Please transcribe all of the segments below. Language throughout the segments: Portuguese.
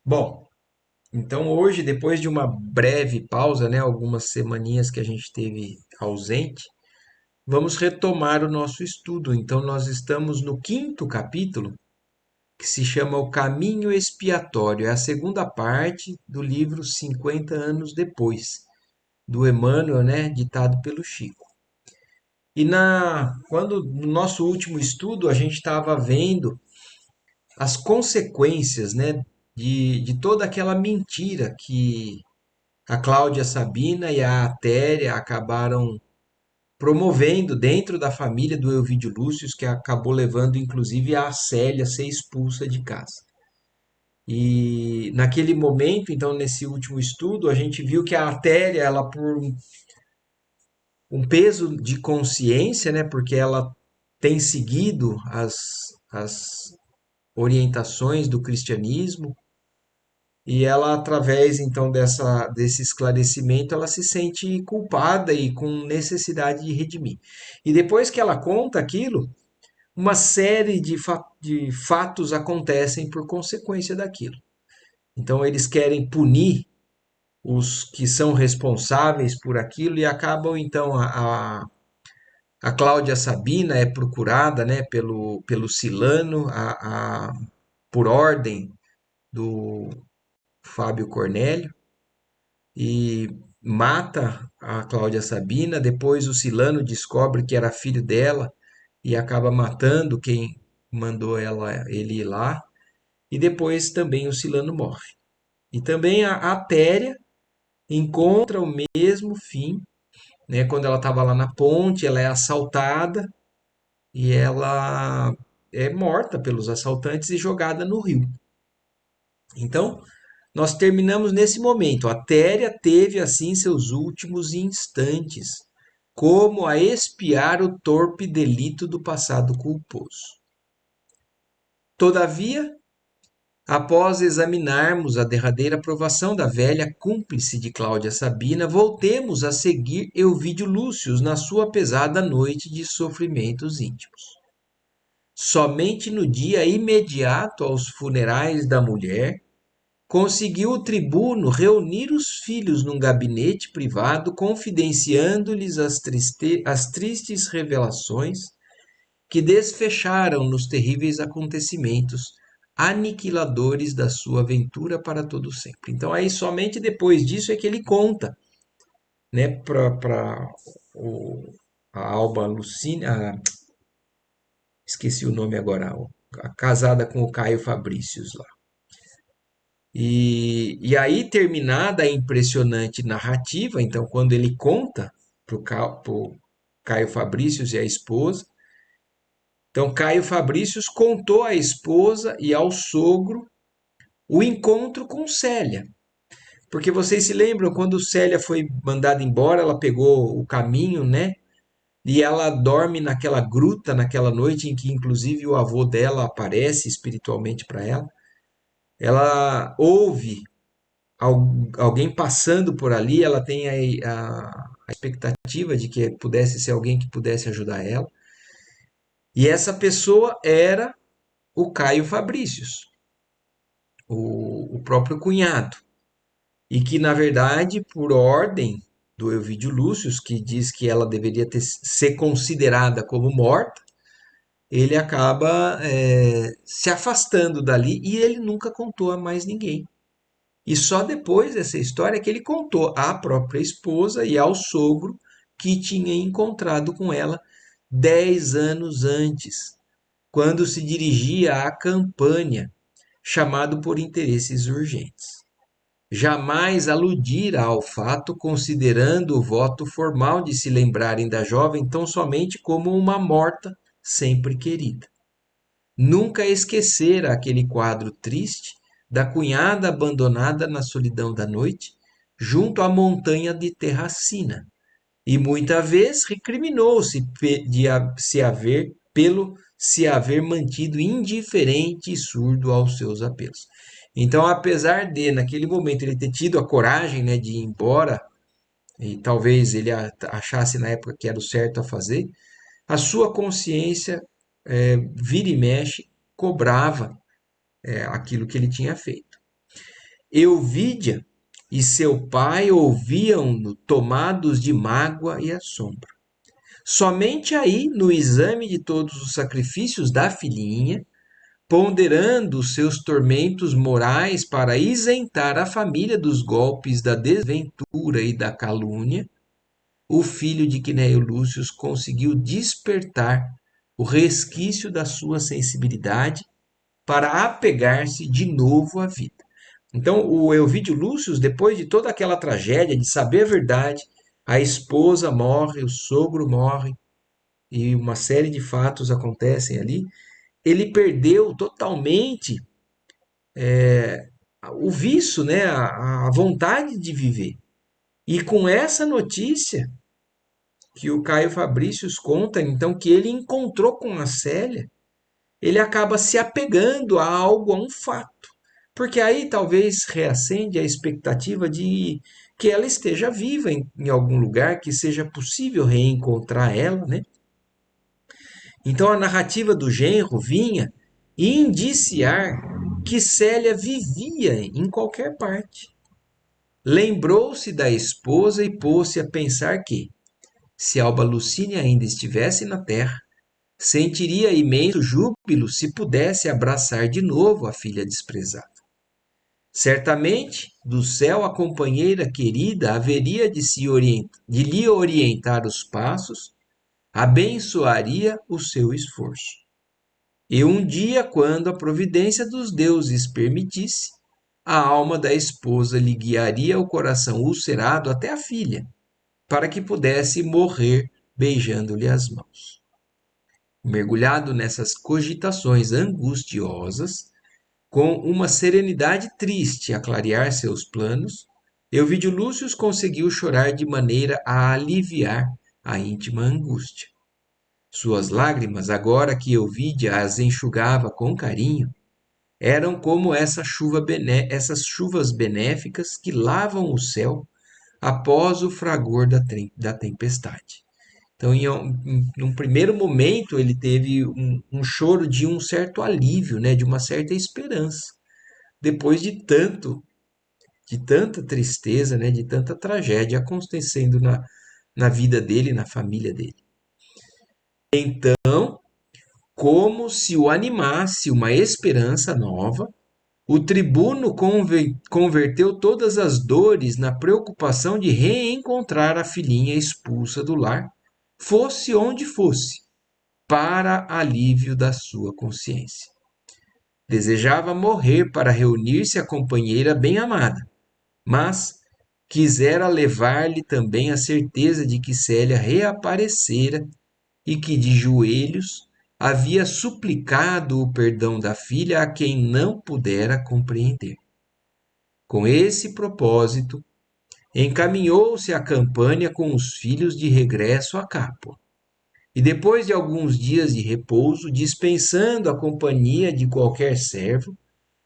Bom, então hoje, depois de uma breve pausa, né, algumas semaninhas que a gente teve ausente, vamos retomar o nosso estudo. Então nós estamos no quinto capítulo, que se chama O Caminho Expiatório. É a segunda parte do livro 50 anos depois, do Emmanuel, né, ditado pelo Chico. Quando no nosso último estudo a gente estava vendo as consequências, né, de toda aquela mentira que a Cláudia Sabina e a Atéria acabaram promovendo dentro da família do Elvídio Lúcio, que acabou levando inclusive a Célia a ser expulsa de casa. E naquele momento, então nesse último estudo, a gente viu que a Atéria, ela por um peso de consciência, né, porque ela tem seguido as orientações do cristianismo, e ela, através então desse esclarecimento, ela se sente culpada e com necessidade de redimir. E depois que ela conta aquilo, uma série de fatos acontecem por consequência daquilo. Então eles querem punir os que são responsáveis por aquilo e acabam então a Cláudia Sabina é procurada, né, pelo Silano por ordem do Fábio Cornélio e mata a Cláudia Sabina. Depois o Silano descobre que era filho dela e acaba matando quem mandou ele ir lá. E depois também o Silano morre. E também a Atéria encontra o mesmo fim, né? Quando ela estava lá na ponte, ela é assaltada e ela é morta pelos assaltantes e jogada no rio. Então, nós terminamos nesse momento. A Téria teve assim seus últimos instantes, como a expiar o torpe delito do passado culposo. Todavia, após examinarmos a derradeira provação da velha cúmplice de Cláudia Sabina, voltemos a seguir Elvídio Lúcio na sua pesada noite de sofrimentos íntimos. Somente no dia imediato aos funerais da mulher, conseguiu o tribuno reunir os filhos num gabinete privado, confidenciando-lhes as tristes revelações que desfecharam nos terríveis acontecimentos aniquiladores da sua aventura para todo sempre. Então aí somente depois disso é que ele conta, né, para a Alba Lucínia, esqueci o nome agora, a casada com o Caio Fabrícios lá. E aí, terminada a impressionante narrativa, então, quando ele conta para o Caio Fabrícios e a esposa, então Caio Fabrícios contou à esposa e ao sogro o encontro com Célia. Porque vocês se lembram, quando Célia foi mandada embora, ela pegou o caminho, né? E ela dorme naquela gruta, naquela noite em que, inclusive, o avô dela aparece espiritualmente para ela. Ela ouve alguém passando por ali, ela tem a expectativa de que pudesse ser alguém que pudesse ajudar ela. E essa pessoa era o Caio Fabrícios, o próprio cunhado. E que, na verdade, por ordem do Elvídio Lúcio, que diz que ela deveria ser considerada como morta, ele acaba se afastando dali e ele nunca contou a mais ninguém. E só depois dessa história que ele contou à própria esposa e ao sogro que tinha encontrado com ela 10 anos antes, quando se dirigia à campanha, chamado por interesses urgentes. Jamais aludira ao fato, considerando o voto formal de se lembrarem da jovem tão somente como uma morta sempre querida. Nunca esquecera aquele quadro triste da cunhada abandonada na solidão da noite, junto à montanha de Terracina, e muita vez recriminou-se de se haver mantido indiferente e surdo aos seus apelos. Então, apesar de naquele momento ele ter tido a coragem, né, de ir embora, e talvez ele achasse na época que era o certo a fazer, a sua consciência vira e mexe cobrava aquilo que ele tinha feito. Euvídia e seu pai ouviam-no tomados de mágoa e assombro. Somente aí, no exame de todos os sacrifícios da filhinha, ponderando os seus tormentos morais para isentar a família dos golpes da desventura e da calúnia, o filho de Quinéio Lúcio conseguiu despertar o resquício da sua sensibilidade para apegar-se de novo à vida. Então, o Elvídio Lúcio, depois de toda aquela tragédia de saber a verdade, a esposa morre, o sogro morre e uma série de fatos acontecem ali, ele perdeu totalmente o vício, né, a vontade de viver. E com essa notícia que o Caio Fabricius conta, então, que ele encontrou com a Célia, ele acaba se apegando a algo, a um fato. Porque aí talvez reacende a expectativa de que ela esteja viva em algum lugar, que seja possível reencontrar ela, né? Então a narrativa do genro vinha indiciar que Célia vivia em qualquer parte. Lembrou-se da esposa e pôs-se a pensar que, se Alba Lucínia ainda estivesse na terra, sentiria imenso júbilo se pudesse abraçar de novo a filha desprezada. Certamente, do céu a companheira querida haveria de lhe orientar os passos, abençoaria o seu esforço. E um dia, quando a providência dos deuses permitisse, a alma da esposa lhe guiaria o coração ulcerado até a filha, para que pudesse morrer beijando-lhe as mãos. Mergulhado nessas cogitações angustiosas, com uma serenidade triste a clarear seus planos, Elvídio Lúcio conseguiu chorar de maneira a aliviar a íntima angústia. Suas lágrimas, agora que Euvídia as enxugava com carinho, eram como essas chuvas benéficas que lavam o céu após o fragor da tempestade. Então, em um primeiro momento, ele teve um choro de um certo alívio, né, de uma certa esperança, depois de tanta tristeza, né, de tanta tragédia acontecendo na vida dele, na família dele. Então, como se o animasse uma esperança nova, o tribuno converteu todas as dores na preocupação de reencontrar a filhinha expulsa do lar, fosse onde fosse, para alívio da sua consciência. Desejava morrer para reunir-se à companheira bem-amada, mas quisera levar-lhe também a certeza de que Célia reaparecera e que de joelhos havia suplicado o perdão da filha a quem não pudera compreender. Com esse propósito, encaminhou-se a Campânia com os filhos de regresso a Capua. E depois de alguns dias de repouso, dispensando a companhia de qualquer servo,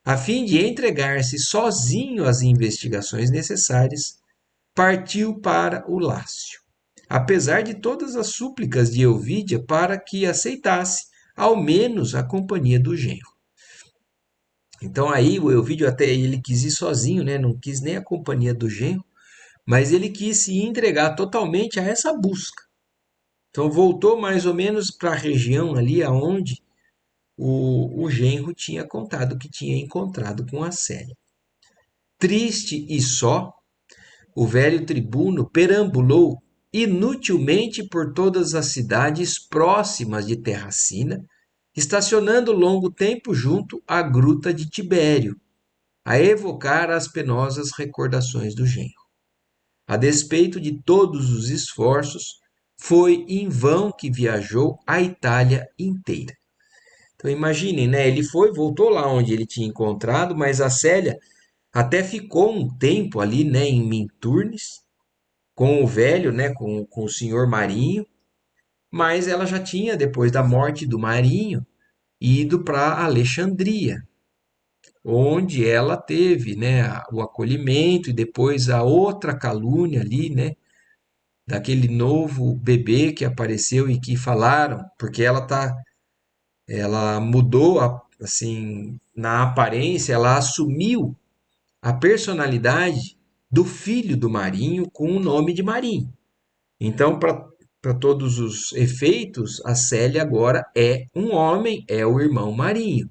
a fim de entregar-se sozinho às investigações necessárias, partiu para o Lácio, apesar de todas as súplicas de Euvídia para que aceitasse ao menos a companhia do genro. Então aí o Euvídio até ele quis ir sozinho, né? Não quis nem a companhia do genro, mas ele quis se entregar totalmente a essa busca. Então voltou mais ou menos para a região ali aonde o genro tinha contado que tinha encontrado com a Célia. Triste e só, o velho tribuno perambulou inutilmente por todas as cidades próximas de Terracina, estacionando longo tempo junto à gruta de Tibério, a evocar as penosas recordações do genro. A despeito de todos os esforços, foi em vão que viajou a Itália inteira. Então imaginem, né? Ele voltou lá onde ele tinha encontrado, mas a Célia até ficou um tempo ali, né, em Minturnes, com o velho, né, com o senhor Marinho, mas ela já tinha, depois da morte do Marinho, ido para Alexandria, onde ela teve, né, o acolhimento e depois a outra calúnia ali, né, daquele novo bebê que apareceu e que falaram, porque ela mudou assim na aparência, ela assumiu a personalidade do filho do Marinho com o nome de Marinho. Então, para todos os efeitos, a Célia agora é um homem, é o irmão Marinho.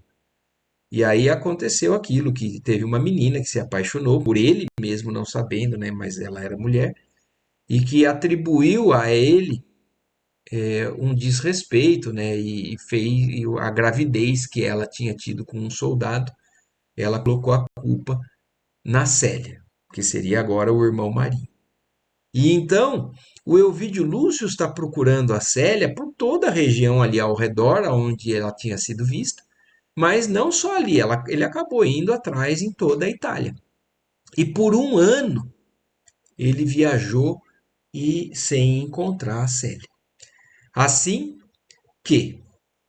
E aí aconteceu aquilo, que teve uma menina que se apaixonou por ele, mesmo não sabendo, né, mas ela era mulher, e que atribuiu a ele um desrespeito, né, e fez a gravidez que ela tinha tido com um soldado, ela colocou a culpa na Célia, que seria agora o irmão Marinho. E então, o Elvídio Lúcio está procurando a Célia por toda a região ali ao redor, onde ela tinha sido vista, mas não só ali, ele acabou indo atrás em toda a Itália. E por um ano ele viajou e sem encontrar a Célia. Assim que,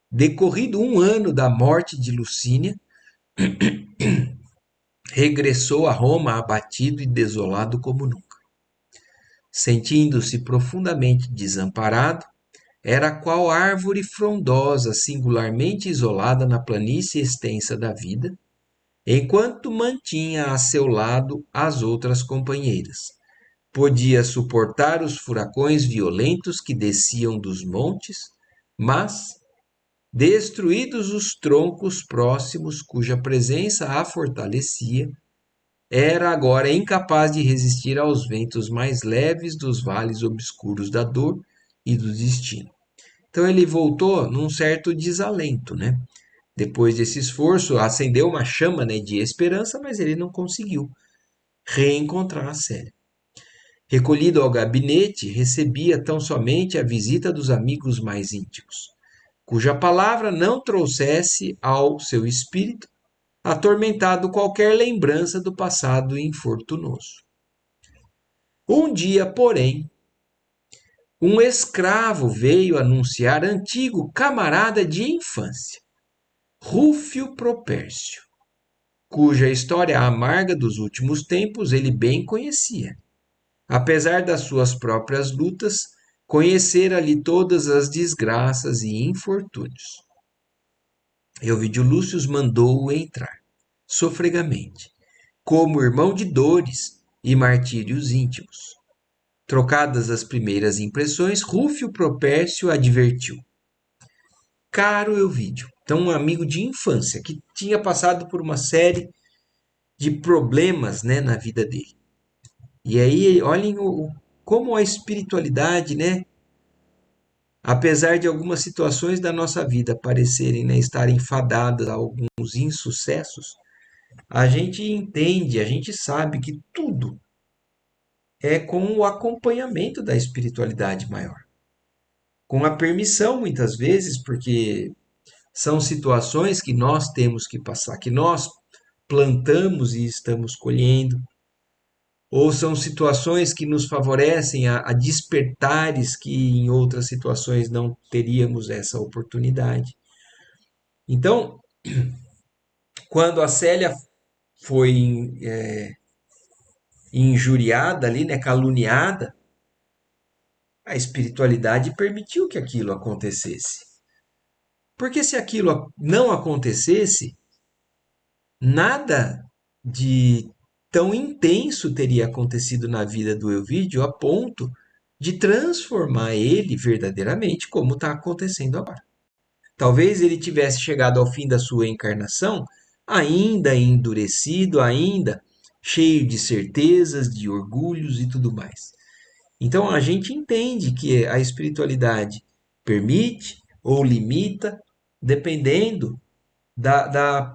decorrido um ano da morte de Lucínia, regressou a Roma abatido e desolado como nunca. Sentindo-se profundamente desamparado, era qual árvore frondosa singularmente isolada na planície extensa da vida, enquanto mantinha a seu lado as outras companheiras. Podia suportar os furacões violentos que desciam dos montes, mas, destruídos os troncos próximos cuja presença a fortalecia, era agora incapaz de resistir aos ventos mais leves dos vales obscuros da dor e do destino. Então ele voltou num certo desalento, né? Depois desse esforço, acendeu uma chama, né, de esperança, mas ele não conseguiu reencontrar a Célia. Recolhido ao gabinete, recebia tão somente a visita dos amigos mais íntimos, cuja palavra não trouxesse ao seu espírito atormentado qualquer lembrança do passado infortunoso. Um dia, porém, um escravo veio anunciar antigo camarada de infância, Rúfio Propércio, cuja história amarga dos últimos tempos ele bem conhecia. Apesar das suas próprias lutas, conhecera-lhe todas as desgraças e infortúnios. Elvídio Lúcio mandou-o entrar, sofregamente, como irmão de dores e martírios íntimos. Trocadas as primeiras impressões, Rúfio Propércio advertiu. Caro Elvídio, então um amigo de infância, que tinha passado por uma série de problemas, né, na vida dele. E aí, olhem como a espiritualidade, né, apesar de algumas situações da nossa vida parecerem, né, estarem fadadas a alguns insucessos, a gente entende, a gente sabe que tudo é com o acompanhamento da espiritualidade maior. Com a permissão, muitas vezes, porque são situações que nós temos que passar, que nós plantamos e estamos colhendo, ou são situações que nos favorecem a despertares que em outras situações não teríamos essa oportunidade. Então, quando a Célia foi injuriada ali, né, caluniada, a espiritualidade permitiu que aquilo acontecesse. Porque se aquilo não acontecesse, nada de tão intenso teria acontecido na vida do Elvídio a ponto de transformar ele verdadeiramente como está acontecendo agora. Talvez ele tivesse chegado ao fim da sua encarnação ainda endurecido, ainda cheio de certezas, de orgulhos e tudo mais. Então a gente entende que a espiritualidade permite ou limita, dependendo da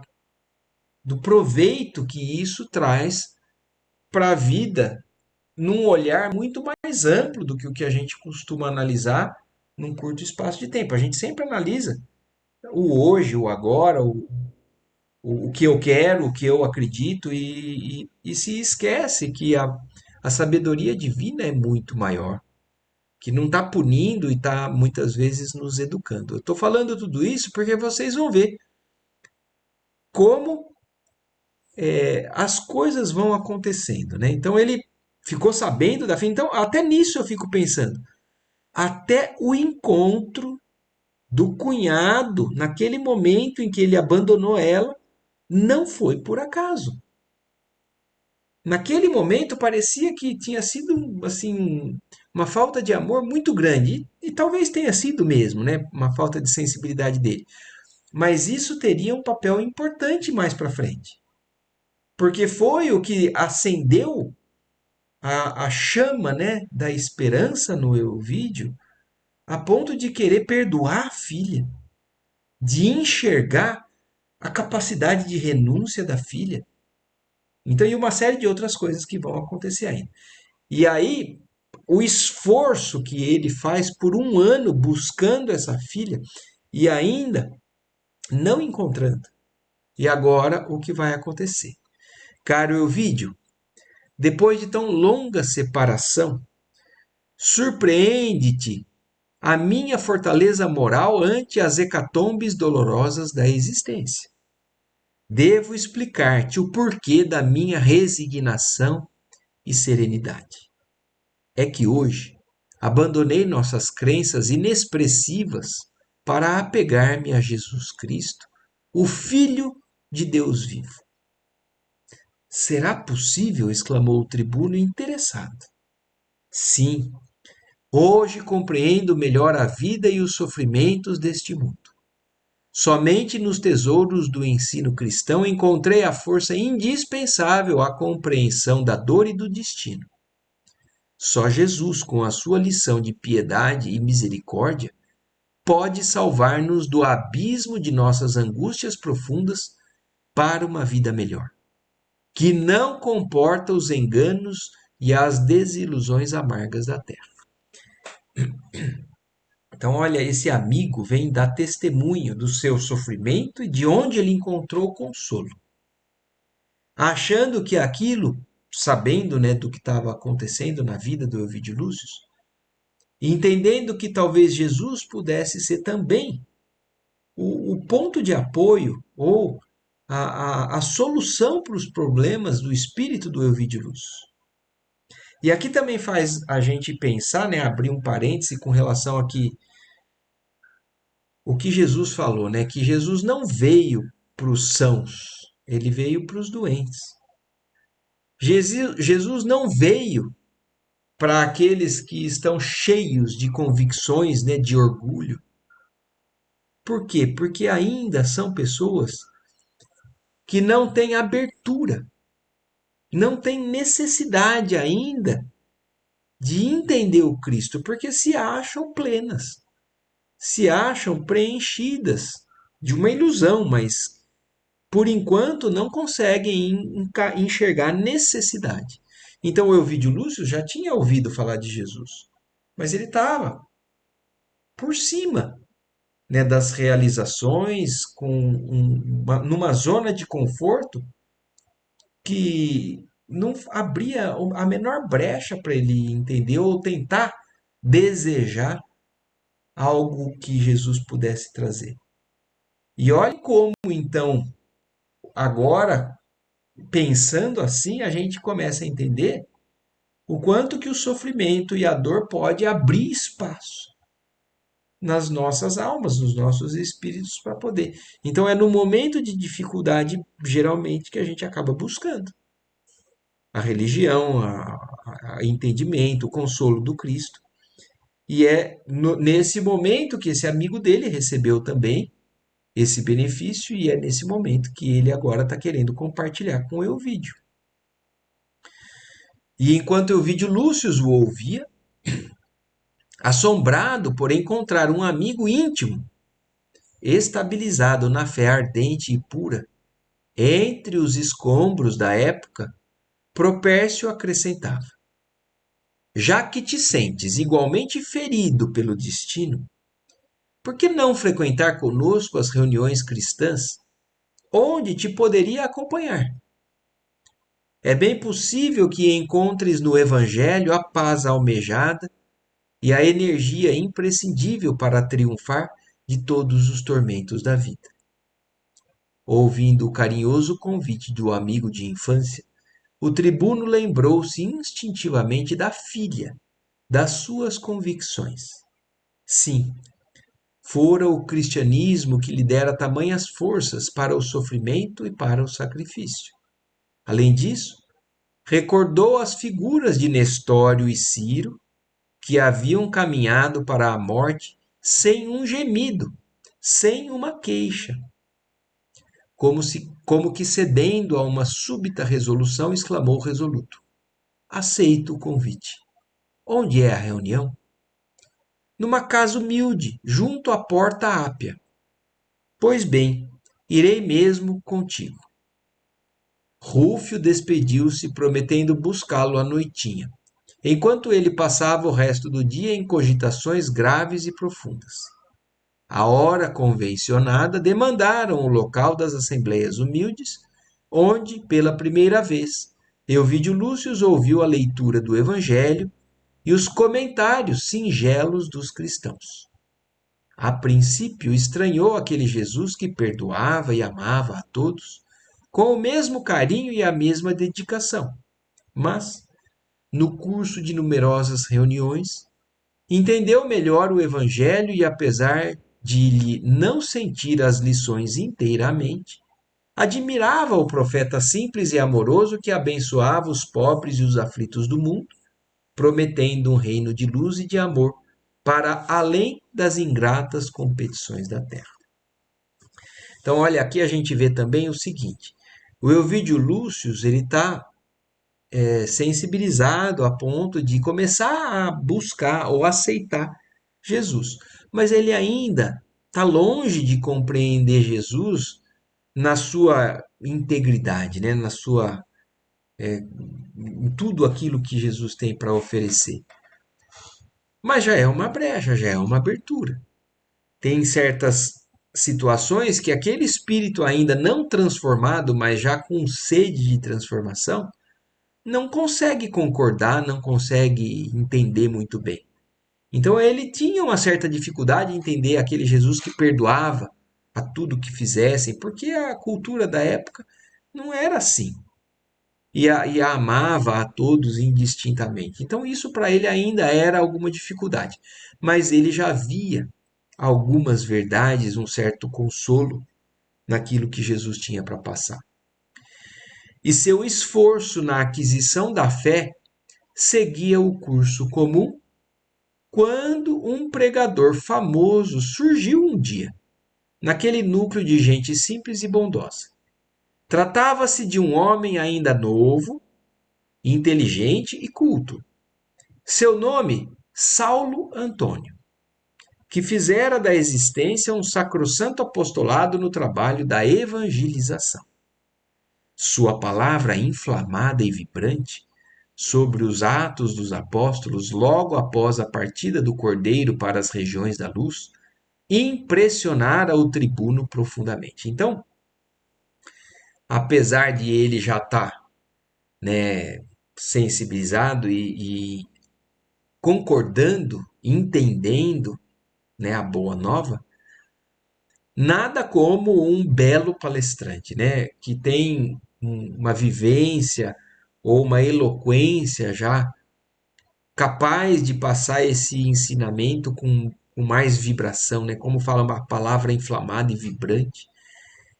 do proveito que isso traz para a vida num olhar muito mais amplo do que o que a gente costuma analisar num curto espaço de tempo. A gente sempre analisa o hoje, o agora, o que eu quero, o que eu acredito, e se esquece que a sabedoria divina é muito maior, que não está punindo e está muitas vezes nos educando. Eu estou falando tudo isso porque vocês vão ver como as coisas vão acontecendo, né? Então ele ficou sabendo da fim. Então, até nisso eu fico pensando. Até o encontro do cunhado, naquele momento em que ele abandonou ela, não foi por acaso. Naquele momento parecia que tinha sido assim uma falta de amor muito grande e talvez tenha sido mesmo, né? Uma falta de sensibilidade dele. Mas isso teria um papel importante mais para frente, porque foi o que acendeu a chama, né, da esperança no Elvídio, a ponto de querer perdoar a filha, de enxergar a capacidade de renúncia da filha. Então, e uma série de outras coisas que vão acontecer ainda. E aí, o esforço que ele faz por um ano buscando essa filha e ainda não encontrando. E agora, o que vai acontecer? Caro Elvídio, depois de tão longa separação, surpreende-te a minha fortaleza moral ante as hecatombes dolorosas da existência. Devo explicar-te o porquê da minha resignação e serenidade. É que hoje abandonei nossas crenças inexpressivas para apegar-me a Jesus Cristo, o Filho de Deus vivo. Será possível? Exclamou o tribuno interessado. Sim, hoje compreendo melhor a vida e os sofrimentos deste mundo. Somente nos tesouros do ensino cristão encontrei a força indispensável à compreensão da dor e do destino. Só Jesus, com a sua lição de piedade e misericórdia, pode salvar-nos do abismo de nossas angústias profundas para uma vida melhor, que não comporta os enganos e as desilusões amargas da terra. Então, olha, esse amigo vem dar testemunho do seu sofrimento e de onde ele encontrou consolo. Achando que aquilo, sabendo, né, do que estava acontecendo na vida do Ovidio Lúcio, entendendo que talvez Jesus pudesse ser também o ponto de apoio ou a solução para os problemas do espírito do Ovidio Lúcio. E aqui também faz a gente pensar, né, abrir um parêntese com relação a que o que Jesus falou, né, que Jesus não veio para os sãos, ele veio para os doentes. Jesus não veio para aqueles que estão cheios de convicções, né, de orgulho. Por quê? Porque ainda são pessoas que não têm abertura, não têm necessidade ainda de entender o Cristo, porque se acham plenas, se acham preenchidas de uma ilusão, mas por enquanto não conseguem enxergar necessidade. Então o Elvídio Lúcio já tinha ouvido falar de Jesus, mas ele estava por cima, né, das realizações, numa zona de conforto que não abria a menor brecha para ele entender ou tentar desejar algo que Jesus pudesse trazer. E olhe como, então, agora, pensando assim, a gente começa a entender o quanto que o sofrimento e a dor pode abrir espaço nas nossas almas, nos nossos espíritos para poder. Então é no momento de dificuldade, geralmente, que a gente acaba buscando a religião, a entendimento, o consolo do Cristo. E é nesse momento que esse amigo dele recebeu também esse benefício, e é nesse momento que ele agora está querendo compartilhar com o Elvídio. E enquanto Elvídio Lúcio o ouvia, assombrado por encontrar um amigo íntimo, estabilizado na fé ardente e pura, entre os escombros da época, Propércio acrescentava: já que te sentes igualmente ferido pelo destino, por que não frequentar conosco as reuniões cristãs, onde te poderia acompanhar? É bem possível que encontres no Evangelho a paz almejada e a energia imprescindível para triunfar de todos os tormentos da vida. Ouvindo o carinhoso convite do amigo de infância, o tribuno lembrou-se instintivamente da filha, das suas convicções. Sim, fora o cristianismo que lhe dera tamanhas forças para o sofrimento e para o sacrifício. Além disso, recordou as figuras de Nestório e Ciro, que haviam caminhado para a morte sem um gemido, sem uma queixa, como que cedendo a uma súbita resolução, exclamou resoluto: aceito o convite. Onde é a reunião? Numa casa humilde, junto à porta ápia. Pois bem, irei mesmo contigo. Rúfio despediu-se, prometendo buscá-lo à noitinha, enquanto ele passava o resto do dia em cogitações graves e profundas. À hora convencionada, demandaram o local das assembleias humildes, onde, pela primeira vez, Euvídio Lúcio ouviu a leitura do Evangelho e os comentários singelos dos cristãos. A princípio, estranhou aquele Jesus que perdoava e amava a todos, com o mesmo carinho e a mesma dedicação. Mas, no curso de numerosas reuniões, entendeu melhor o Evangelho e, apesar de lhe não sentir as lições inteiramente, admirava o profeta simples e amoroso que abençoava os pobres e os aflitos do mundo, prometendo um reino de luz e de amor para além das ingratas competições da terra. Então, olha, aqui a gente vê também o seguinte: o Euvídio Lúcio ele está sensibilizado a ponto de começar a buscar ou aceitar Jesus, mas ele ainda está longe de compreender Jesus na sua integridade, né? Na sua em tudo aquilo que Jesus tem para oferecer. Mas já é uma brecha, já é uma abertura. Tem certas situações que aquele espírito ainda não transformado, mas já com sede de transformação, não consegue concordar, não consegue entender muito bem. Então ele tinha uma certa dificuldade em entender aquele Jesus que perdoava a tudo que fizessem, porque a cultura da época não era assim. E a amava a todos indistintamente. Então isso para ele ainda era alguma dificuldade. Mas ele já via algumas verdades, um certo consolo naquilo que Jesus tinha para passar. E seu esforço na aquisição da fé seguia o curso comum quando um pregador famoso surgiu um dia, naquele núcleo de gente simples e bondosa. Tratava-se de um homem ainda novo, inteligente e culto. Seu nome, Saulo Antônio, que fizera da existência um sacrossanto apostolado no trabalho da evangelização. Sua palavra inflamada e vibrante sobre os Atos dos Apóstolos logo após a partida do Cordeiro para as regiões da luz impressionara o tribuno profundamente. Então, apesar de ele já estar, né, sensibilizado e concordando, entendendo, né, a boa nova, nada como um belo palestrante, né, que tem uma vivência ou uma eloquência já capaz de passar esse ensinamento com mais vibração, né? Como fala uma palavra inflamada e vibrante.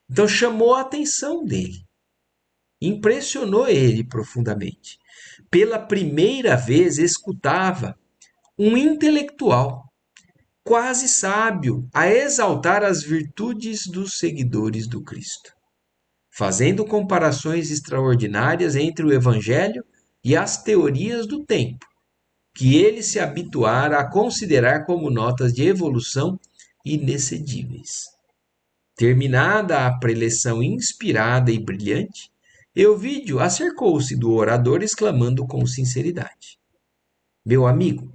Então chamou a atenção dele, impressionou ele profundamente. Pela primeira vez escutava um intelectual, quase sábio, a exaltar as virtudes dos seguidores do Cristo, fazendo comparações extraordinárias entre o Evangelho e as teorias do tempo, que ele se habituara a considerar como notas de evolução inexcedíveis. Terminada a preleção inspirada e brilhante, Euvídio acercou-se do orador exclamando com sinceridade: Meu amigo,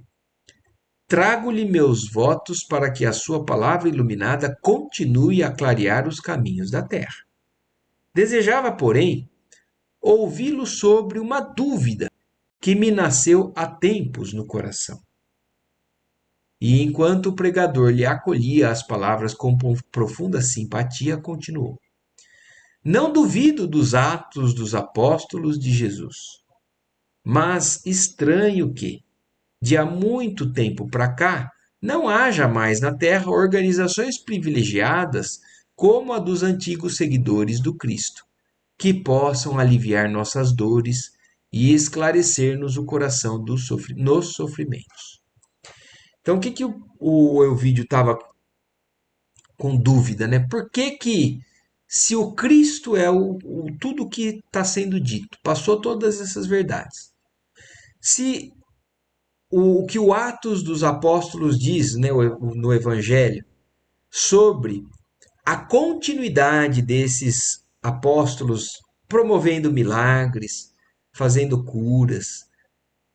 trago-lhe meus votos para que a sua palavra iluminada continue a clarear os caminhos da terra. Desejava, porém, ouvi-lo sobre uma dúvida que me nasceu há tempos no coração. E enquanto o pregador lhe acolhia as palavras com profunda simpatia, continuou: Não duvido dos atos dos apóstolos de Jesus, mas estranho que, de há muito tempo para cá, não haja mais na Terra organizações privilegiadas como a dos antigos seguidores do Cristo, que possam aliviar nossas dores e esclarecer-nos o coração nos sofrimentos. Então, o que, que o Elvídio estava com dúvida, né? Por que que, se o Cristo é tudo que está sendo dito, passou todas essas verdades, se o que o Atos dos Apóstolos diz, né, no Evangelho sobre a continuidade desses apóstolos promovendo milagres, fazendo curas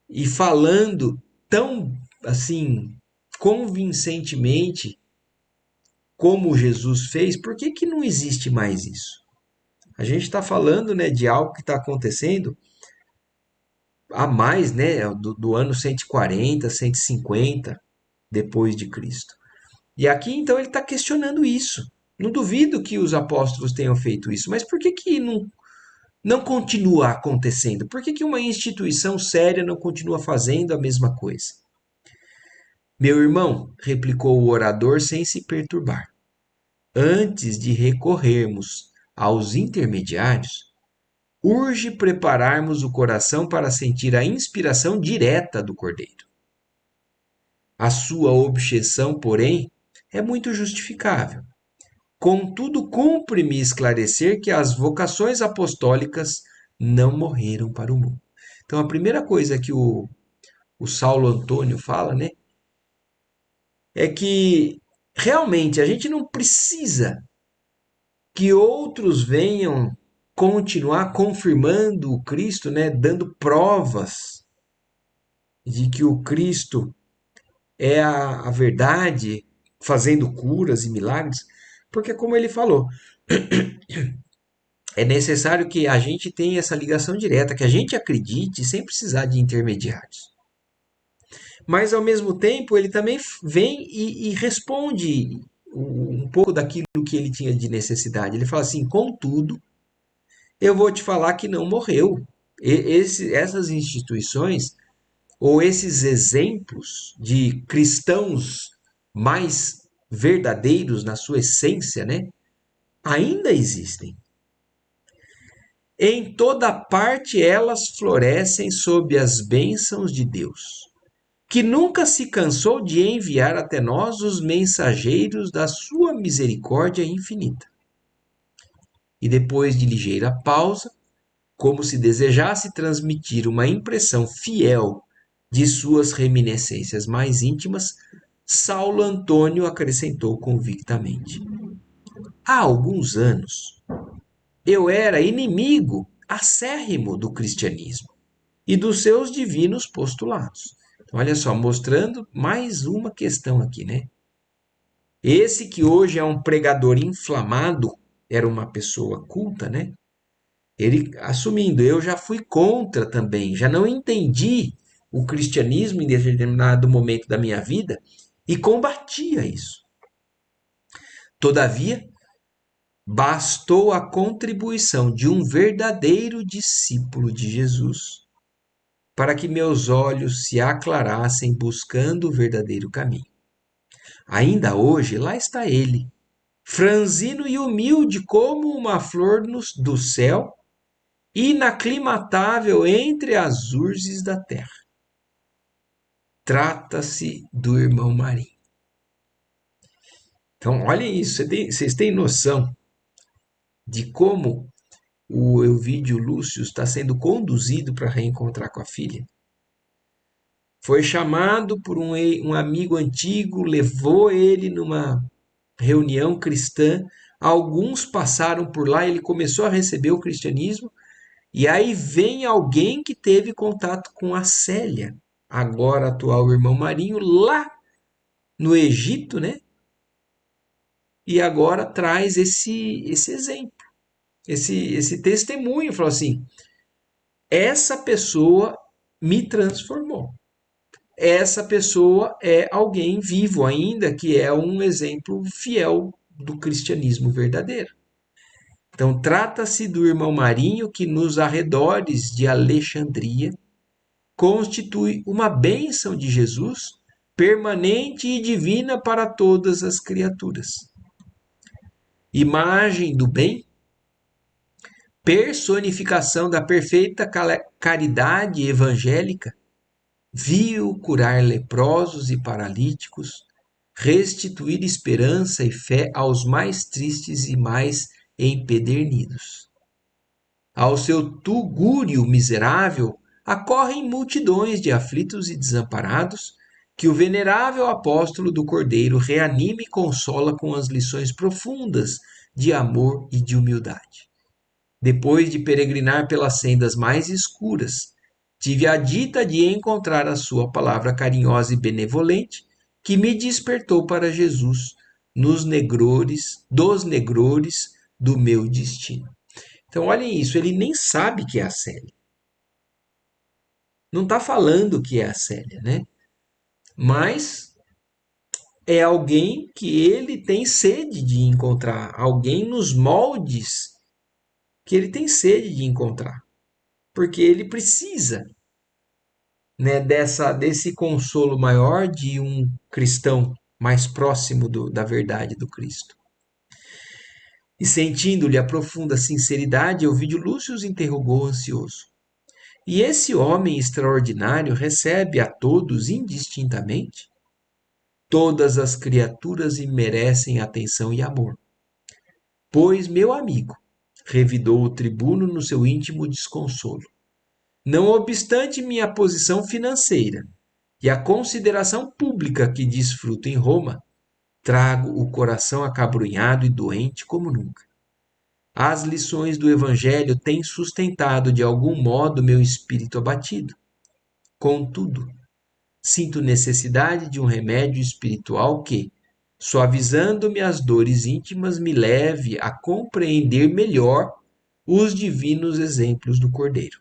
e falando tão assim convincentemente como Jesus fez, por que que não existe mais isso? A gente está falando, né, de algo que está acontecendo há mais, né, do ano 140, 150 depois de Cristo. E aqui então ele está questionando isso. Não duvido que os apóstolos tenham feito isso, mas por que que não continua acontecendo? Por que que uma instituição séria não continua fazendo a mesma coisa? Meu irmão, replicou o orador sem se perturbar, antes de recorrermos aos intermediários, urge prepararmos o coração para sentir a inspiração direta do Cordeiro. A sua objeção, porém, é muito justificável. Contudo, cumpre-me esclarecer que as vocações apostólicas não morreram para o mundo. Então, a primeira coisa que o Saulo Antônio fala, né, é que realmente a gente não precisa que outros venham continuar confirmando o Cristo, né, dando provas de que o Cristo é a verdade, fazendo curas e milagres, porque, como ele falou, é necessário que a gente tenha essa ligação direta, que a gente acredite sem precisar de intermediários. Mas, ao mesmo tempo, ele também vem e responde um pouco daquilo que ele tinha de necessidade. Ele fala assim: contudo, eu vou te falar que não morreu. Essas instituições, ou esses exemplos de cristãos mais verdadeiros na sua essência, né, ainda existem. Em toda parte elas florescem sob as bênçãos de Deus, que nunca se cansou de enviar até nós os mensageiros da sua misericórdia infinita. E depois de ligeira pausa, como se desejasse transmitir uma impressão fiel de suas reminiscências mais íntimas, Saulo Antônio acrescentou convictamente: há alguns anos eu era inimigo acérrimo do cristianismo e dos seus divinos postulados. Então, olha só, mostrando mais uma questão aqui, né? Esse que hoje é um pregador inflamado, era uma pessoa culta, né? Ele assumindo, eu já fui contra também, já não entendi o cristianismo em determinado momento da minha vida e combatia isso. Todavia, bastou a contribuição de um verdadeiro discípulo de Jesus para que meus olhos se aclarassem buscando o verdadeiro caminho. Ainda hoje, lá está ele, franzino e humilde como uma flor do céu, inaclimatável entre as urzes da terra. Trata-se do irmão Marinho. Então, olhem isso, vocês têm noção de como o Elvídio Lúcio está sendo conduzido para reencontrar com a filha? Foi chamado por um amigo antigo, levou ele numa reunião cristã. Alguns passaram por lá, ele começou a receber o cristianismo. E aí vem alguém que teve contato com a Célia, agora atual irmão Marinho, lá no Egito, né? E agora traz esse exemplo, esse testemunho. Falou assim: essa pessoa me transformou. Essa pessoa é alguém vivo ainda, que é um exemplo fiel do cristianismo verdadeiro. Então, trata-se do irmão Marinho que, nos arredores de Alexandria, constitui uma bênção de Jesus, permanente e divina para todas as criaturas. Imagem do bem, personificação da perfeita caridade evangélica, viu curar leprosos e paralíticos, restituir esperança e fé aos mais tristes e mais empedernidos. Ao seu tugúrio miserável acorrem multidões de aflitos e desamparados, que o venerável apóstolo do Cordeiro reanima e consola com as lições profundas de amor e de humildade. Depois de peregrinar pelas sendas mais escuras, tive a dita de encontrar a sua palavra carinhosa e benevolente, que me despertou para Jesus dos negrores do meu destino. Então, olhem isso, ele nem sabe que é a Célia. Não está falando que é a Célia, né? Mas é alguém que ele tem sede de encontrar, alguém nos moldes que ele tem sede de encontrar, porque ele precisa, né, desse consolo maior de um cristão mais próximo da verdade do Cristo. E sentindo-lhe a profunda sinceridade, Ovídio Lúcio os interrogou ansioso. E esse homem extraordinário recebe a todos indistintamente? Todas as criaturas merecem atenção e amor. Pois, meu amigo, revidou o tribuno no seu íntimo desconsolo, não obstante minha posição financeira e a consideração pública que desfruto em Roma, trago o coração acabrunhado e doente como nunca. As lições do Evangelho têm sustentado de algum modo meu espírito abatido. Contudo, sinto necessidade de um remédio espiritual que, suavizando-me as dores íntimas, me leve a compreender melhor os divinos exemplos do Cordeiro.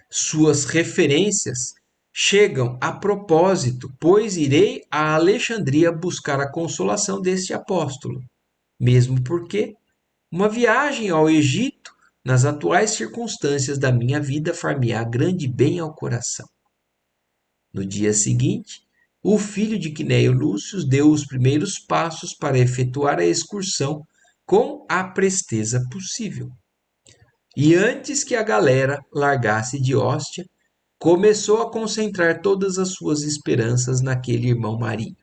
Suas referências chegam a propósito, pois irei a Alexandria buscar a consolação deste apóstolo, mesmo porque uma viagem ao Egito, nas atuais circunstâncias da minha vida, far-me-á grande bem ao coração. No dia seguinte, o filho de Quinéio Lúcio deu os primeiros passos para efetuar a excursão com a presteza possível. E antes que a galera largasse de Hóstia, começou a concentrar todas as suas esperanças naquele irmão marinho,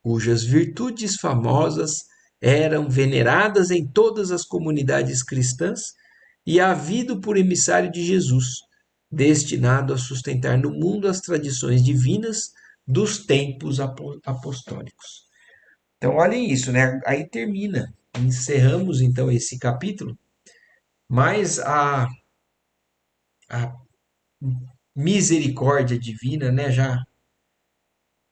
cujas virtudes famosas eram veneradas em todas as comunidades cristãs e havido por emissário de Jesus, destinado a sustentar no mundo as tradições divinas dos tempos apostólicos. Então, olhem isso, né? Aí termina, encerramos então esse capítulo, mas a misericórdia divina, né, já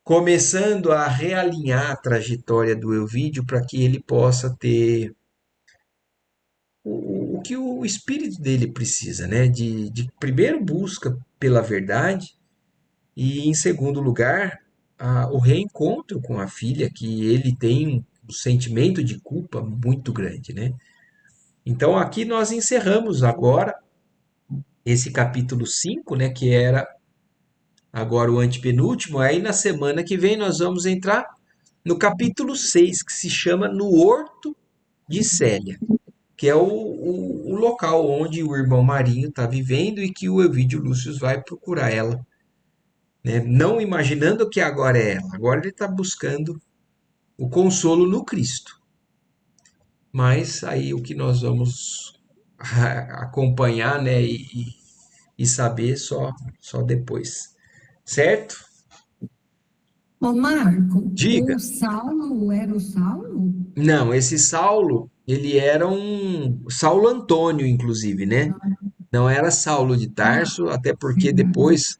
começando a realinhar a trajetória do Elvídio para que ele possa ter o que o espírito dele precisa, né? De primeiro busca pela verdade e, em segundo lugar, o reencontro com a filha, que ele tem um sentimento de culpa muito grande, né? Então, aqui nós encerramos agora esse capítulo 5, né? Que era agora o antepenúltimo. Aí, na semana que vem, nós vamos entrar no capítulo 6, que se chama No Horto de Célia, que é o local onde o irmão Marinho está vivendo e que o Ovídio Lúcio vai procurar ela, né? Não imaginando que agora é ela, agora ele está buscando o consolo no Cristo. Mas aí o que nós vamos acompanhar, né, e saber só depois, certo? Ô Marco, Diga. o Saulo era o Saulo? Não, esse Saulo, ele era um Saulo Antônio, inclusive, né? Não era Saulo de Ah, Tarso, até porque verdade. depois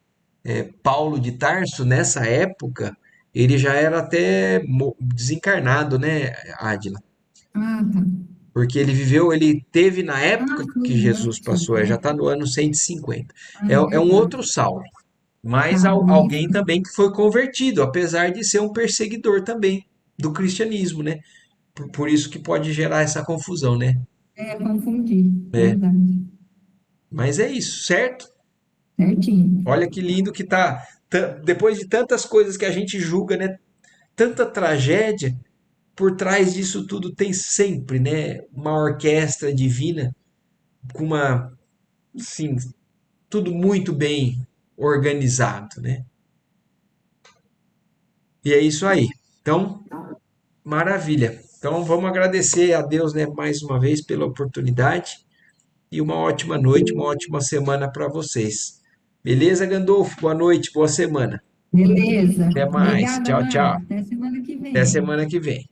Paulo de Tarso, nessa época, ele já era até desencarnado, né, Ádila? Ah, tá. Porque ele teve na Ah, época foi que Jesus antes, passou, já né? está no ano 150. Ah, É um outro verdade. Saulo, mas Tá, alguém isso. também que foi convertido, apesar de ser um perseguidor também do cristianismo, né? Por isso que pode gerar essa confusão, né? É, confundi. É, Verdade. mas é isso, certo? Certinho. Olha que lindo que tá. Depois de tantas coisas que a gente julga, né? Tanta tragédia, por trás disso tudo tem sempre, né? Uma orquestra divina com uma, sim, tudo muito bem organizado, né? E é isso aí. Então, maravilha. Então, vamos agradecer a Deus, né, mais uma vez pela oportunidade e uma ótima noite, uma ótima semana para vocês. Beleza, Gandolfo? Boa noite, boa semana. Beleza. Até mais. Obrigada, Tchau, tchau. Márcio. Até semana que Até vem. semana que vem.